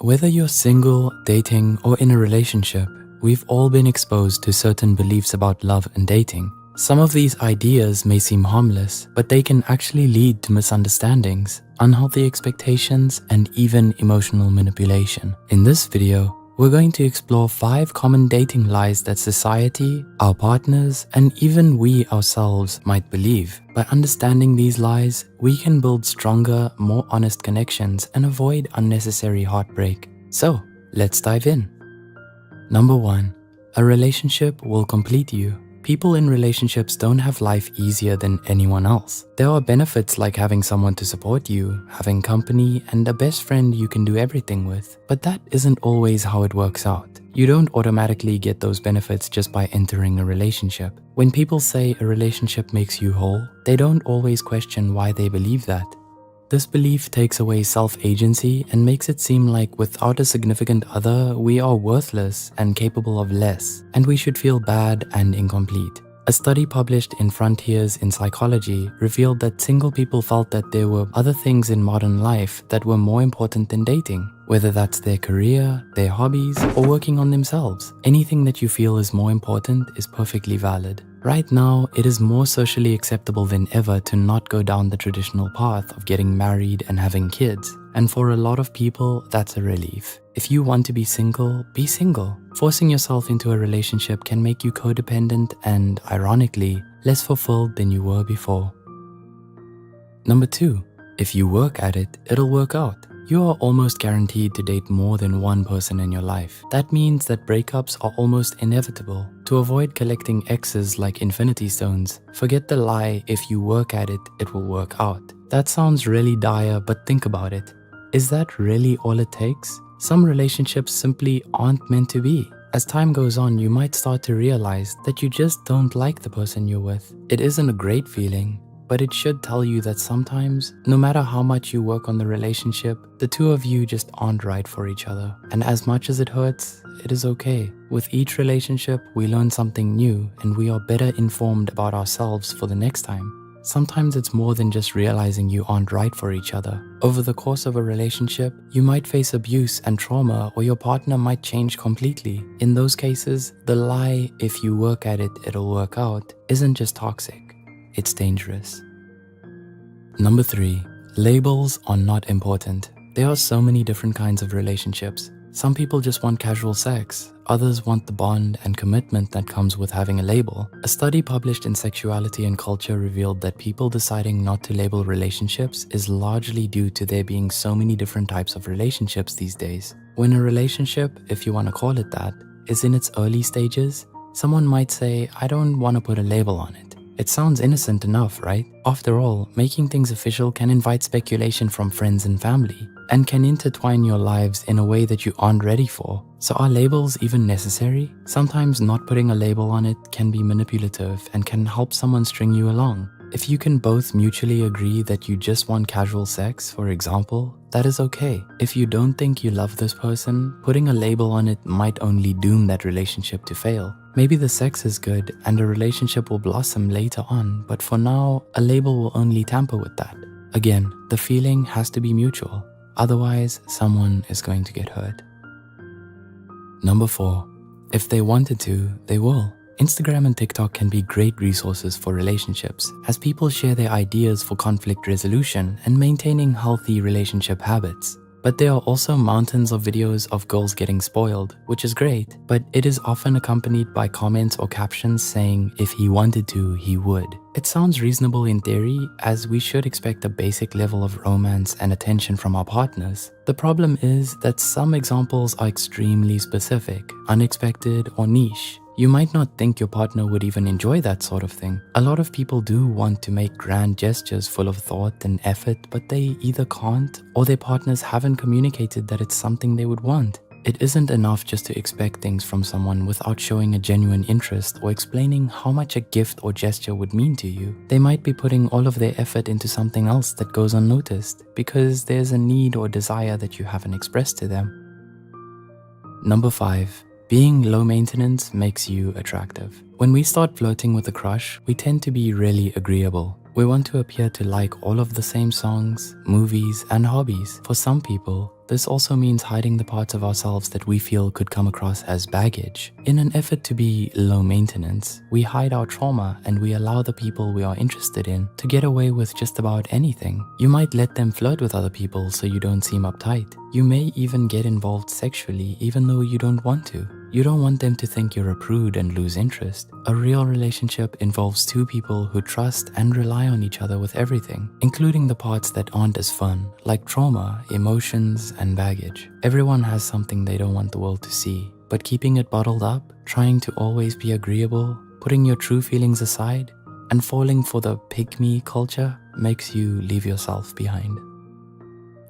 Whether you're single, dating, or in a relationship, we've all been exposed to certain beliefs about love and dating. Some of these ideas may seem harmless, but they can actually lead to misunderstandings, unhealthy expectations, and even emotional manipulation. In this video, we're going to explore 5 common dating lies that society, our partners, and even we ourselves might believe. By understanding these lies, we can build stronger, more honest connections and avoid unnecessary heartbreak. So, let's dive in. Number 1. A relationship will complete you. People in relationships don't have life easier than anyone else. There are benefits like having someone to support you, having company, and a best friend you can do everything with. But that isn't always how it works out. You don't automatically get those benefits just by entering a relationship. When people say a relationship makes you whole, they don't always question why they believe that. This belief takes away self-agency and makes it seem like without a significant other, we are worthless and capable of less, and we should feel bad and incomplete. A study published in Frontiers in Psychology revealed that single people felt that there were other things in modern life that were more important than dating. Whether that's their career, their hobbies, or working on themselves, anything that you feel is more important is perfectly valid. Right now, it is more socially acceptable than ever to not go down the traditional path of getting married and having kids. And for a lot of people, that's a relief. If you want to be single, be single. Forcing yourself into a relationship can make you codependent and, ironically, less fulfilled than you were before. Number 2. If you work at it, it'll work out. You are almost guaranteed to date more than one person in your life. That means that breakups are almost inevitable. To avoid collecting exes like infinity stones, forget the lie, if you work at it, it will work out. That sounds really dire, but think about it. Is that really all it takes? Some relationships simply aren't meant to be. As time goes on, you might start to realize that you just don't like the person you're with. It isn't a great feeling, but it should tell you that sometimes, no matter how much you work on the relationship, the two of you just aren't right for each other. And as much as it hurts, it is okay. With each relationship, we learn something new and we are better informed about ourselves for the next time. Sometimes it's more than just realizing you aren't right for each other. Over the course of a relationship, you might face abuse and trauma, or your partner might change completely. In those cases, the lie, if you work at it, it'll work out, isn't just toxic. It's dangerous. Number 3. Labels are not important. There are so many different kinds of relationships. Some people just want casual sex. Others want the bond and commitment that comes with having a label. A study published in Sexuality and Culture revealed that people deciding not to label relationships is largely due to there being so many different types of relationships these days. When a relationship, if you want to call it that, is in its early stages, someone might say, I don't want to put a label on it. It sounds innocent enough, right? After all, making things official can invite speculation from friends and family, and can intertwine your lives in a way that you aren't ready for. So are labels even necessary? Sometimes not putting a label on it can be manipulative and can help someone string you along. If you can both mutually agree that you just want casual sex, for example, that is okay. If you don't think you love this person, putting a label on it might only doom that relationship to fail. Maybe the sex is good and a relationship will blossom later on, but for now, a label will only tamper with that. Again, the feeling has to be mutual. Otherwise, someone is going to get hurt. Number 4. If they wanted to, they will. Instagram and TikTok can be great resources for relationships, as people share their ideas for conflict resolution and maintaining healthy relationship habits. But there are also mountains of videos of girls getting spoiled, which is great, but it is often accompanied by comments or captions saying if he wanted to, he would. It sounds reasonable in theory, as we should expect a basic level of romance and attention from our partners. The problem is that some examples are extremely specific, unexpected, or niche. You might not think your partner would even enjoy that sort of thing. A lot of people do want to make grand gestures full of thought and effort, but they either can't or their partners haven't communicated that it's something they would want. It isn't enough just to expect things from someone without showing a genuine interest or explaining how much a gift or gesture would mean to you. They might be putting all of their effort into something else that goes unnoticed because there's a need or desire that you haven't expressed to them. Number 5. Being low maintenance makes you attractive. When we start flirting with a crush, we tend to be really agreeable. We want to appear to like all of the same songs, movies, and hobbies. For some people, This also means hiding the parts of ourselves that we feel could come across as baggage. In an effort to be low maintenance, we hide our trauma and we allow the people we are interested in to get away with just about anything. You might let them flirt with other people so you don't seem uptight. You may even get involved sexually even though you don't want to. You don't want them to think you're a prude and lose interest. A real relationship involves two people who trust and rely on each other with everything, including the parts that aren't as fun, like trauma, emotions, and baggage. Everyone has something they don't want the world to see, but keeping it bottled up, trying to always be agreeable, putting your true feelings aside, and falling for the pick-me culture makes you leave yourself behind.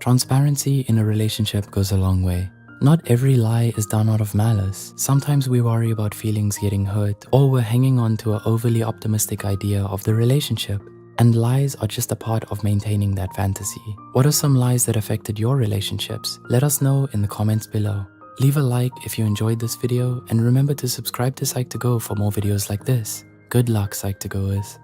Transparency in a relationship goes a long way. Not every lie is done out of malice. Sometimes we worry about feelings getting hurt, or we're hanging on to an overly optimistic idea of the relationship, and lies are just a part of maintaining that fantasy. What are some lies that affected your relationships? Let us know in the comments below. Leave a like if you enjoyed this video, and remember to subscribe to Psych2Go for more videos like this. Good luck, Psych2Goers.